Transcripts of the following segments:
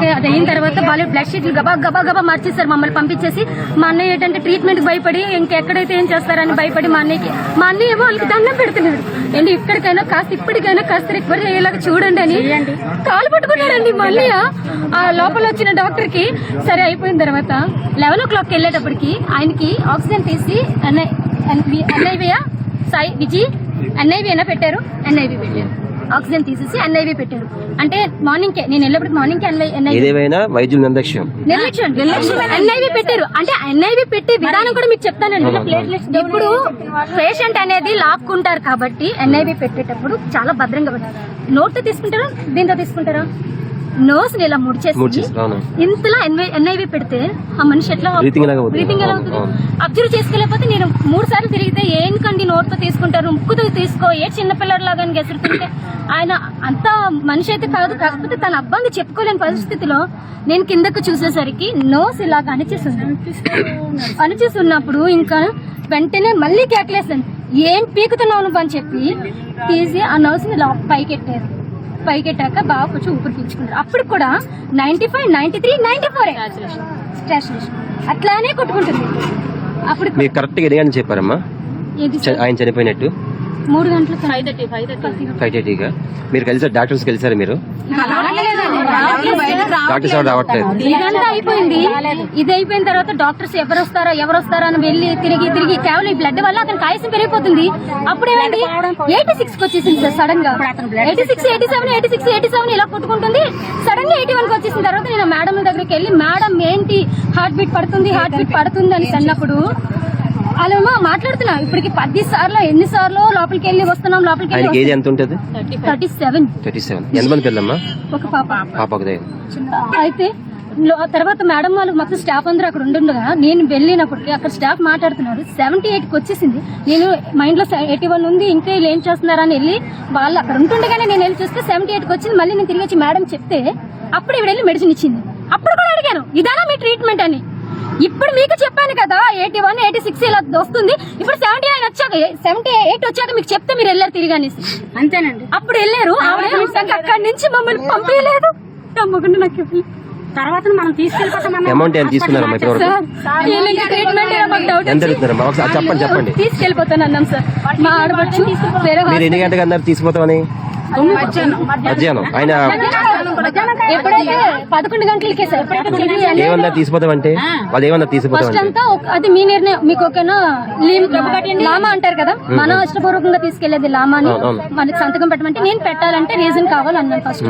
Okay, అది అయిన తర్వాత వాళ్ళు బ్లడ్ షీట్లు గబా గబా గబా మార్చేస్తారు మమ్మల్ని పంపించేసి. మా అన్నయ్య ఏంటంటే ట్రీట్మెంట్ భయపడి ఇంకెక్కడైతే ఏం చేస్తారని భయపడి మా అన్నయ్య ఏమో వాళ్ళకి దండం పెడుతున్నాడు. ఏంటి ఇప్పటికైనా కాస్త ఇప్పటికైనా కాస్త రికవర్ అయ్యేలాగా చూడండి అని కాలు పట్టుకున్నాడండి. మళ్ళీ ఆ లోపల వచ్చిన డాక్టర్ కి సరే అయిపోయిన తర్వాత 11 o'clock వెళ్ళేటప్పటికి ఆయనకి ఆక్సిజన్ తీసి ఎన్ఐవి సాయి విజయ్ ఎన్ఐవి అయినా పెట్టారు. ఎన్ఐవి పెట్టారు, ఆక్సిజన్ తీసేసి ఎన్ఐవి పెట్టారు. అంటే మార్నింగ్ కే నేను వెళ్ళేప్పుడు మార్నింగ్ వైద్యుల నిర్లక్ష్యం ఎన్ఐవి పెట్టారు. అంటే ఎన్ఐవి పెట్టే విధానం కూడా మీకు చెప్తానండి. ఇప్పుడు పేషెంట్ అనేది లాక్కుంటారు కాబట్టి ఎన్ఐవి పెట్టేటప్పుడు చాలా భద్రంగా పెట్టారు. నోట్ తో తీసుకుంటారా, దీంతో తీసుకుంటారా? నోస్ ఇలా ముడిచేసి ఇంతలా ఎన్ఐవి పెడితే ఆ మనిషి ఎట్లా బ్రీతింగ్ ఎలా అవుతుంది? అబ్జర్వ్ చేసుకోలేకపోతే నేను 3 సార్లు తిరిగితే ఏంకండి నోట్ తో తీసుకుంటారు, ముక్కుతో తీసుకో, ఏ చిన్నపిల్లలాగా గెసురుతుంటే ఆయన అంత మనిషి అయితే కాదు. కాకపోతే తన అబ్బాయిని చెప్పుకోలేని పరిస్థితిలో నేను కిందకు చూసేసరికి నోస్ ఇలాగ అణిచేసి ఉన్నప్పుడు ఇంకా వెంటనే మళ్ళీ కేకలేసాను, ఏం పీకుతున్నావు నువ్వు అని చెప్పి తీసి ఆ నోస్ ని పైకెట్టాక బాగా కొంచెం ఊపిరి పీల్చుకుంటారు. అప్పుడు కూడా 95, 93, 94 అట్లానే కొట్టుకుంటుంది. అప్పుడు కరెక్ట్ గా ఎన్ని చెప్పారమ్మా ఆయన చనిపోయినట్టు? 3 గంటలకు 5:30గా మీరు కలిసారు? డాక్టర్స్ కలిసారు మీరు? డాక్టర్స్ ఎవరు రావట్లేదు. ఇదంతా అయిపోయింది. ఇది అయిపోయిన తర్వాత డాక్టర్స్ ఎవరు వస్తారా అని వెళ్ళి తిరిగి కేవలం ఈ బ్లడ్ వల్ల అతనికి ఆయుసం పెరిగిపోతుంది. అప్పుడు ఏమైంది 86కి వచ్చేసింది సార్. సడన్ గా 86, 87 ఇలా కొట్టుకుంటుంది. సడన్ గా 81కి వచ్చేసిన తర్వాత నేను మేడం దగ్గరికి వెళ్ళి, మేడం ఏంటి హార్ట్ బీట్ పడుతుంది అని అన్నప్పుడు అలా మాట్లాడుతున్నా. ఇప్పటికి 10 సార్లు ఎన్నిసార్లు లోపలికి వెళ్ళి వస్తున్నాం. లోపలికి ఎంత ఉంటుంది? 37. ఎంతమంది పిల్లమ్మా? ఒక పాప. అయితే తర్వాత మేడం వాళ్ళు మొత్తం స్టాఫ్ అందరూ అక్కడ ఉండుండగా నేను వెళ్ళినప్పటికీ అక్కడ స్టాఫ్ మాట్లాడుతున్నారు 78కి వచ్చేసింది. నేను మైండ్ లో 81 ఉంది, ఇంకా వీళ్ళు ఏం చేస్తున్నారని వెళ్ళి వాళ్ళు అక్కడ ఉంటుండగానే నేను వెళ్ళి చూస్తే 78కి వచ్చింది. మళ్ళీ నేను తిరిగి వచ్చి మేడం చెప్తే అప్పుడు ఇవి వెళ్ళి మెడిసిన్ ఇచ్చింది. అప్పుడు కూడా అడిగాను ఇదానా మీ ట్రీట్మెంట్ అని. ఇప్పుడు మీకు చెప్పాను కదా 81, 86 ఇలా వస్తుంది. ఇప్పుడు 79 వచ్చాక 78 వచ్చాక మీకు చెప్తే మీరు వెళ్ళారు తిరిగి అనేసి. అంతేనండి. అప్పుడు వెళ్ళారు. అక్కడి నుంచి మమ్మల్ని పంపించలేదు. నమ్మకుండా నాకు తర్వాత మనం చెప్పండి. తీసుకెళ్ళిపోతాను అన్నాం సార్. మా ఆడపడుచు ఎన్ని గంటలకు అందరు తీసుకుపోతామని మధ్యాహ్నం ఆయన 11 గంటలకే సార్. ఏమన్నా తీసుకుపోతామంటే వాళ్ళు ఏమన్నా తీసుకుపోతామంటే అది మీ నిర్ణయం. మీకు ఓకేనా? లామా అంటారు కదా, మనం ఇష్టపూర్వకంగా తీసుకెళ్లేది లామాని మనకి సంతకం పెట్టమంటే నేను పెట్టాలంటే రీజన్ కావాలన్నాను ఫస్ట్.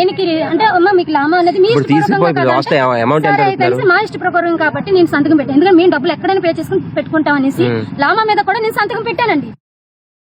ఏనికి అంటే అమ్మా మీకు లామా అనేది మీ మా ఇష్ట ప్రకారం కాబట్టి నేను సంతకం పెట్టాను. ఎందుకంటే మేము డబ్బులు ఎక్కడైనా పే చేసుకుని పెట్టుకుంటాం అనేసి లామా మీద కూడా నేను సంతకం పెట్టానండి.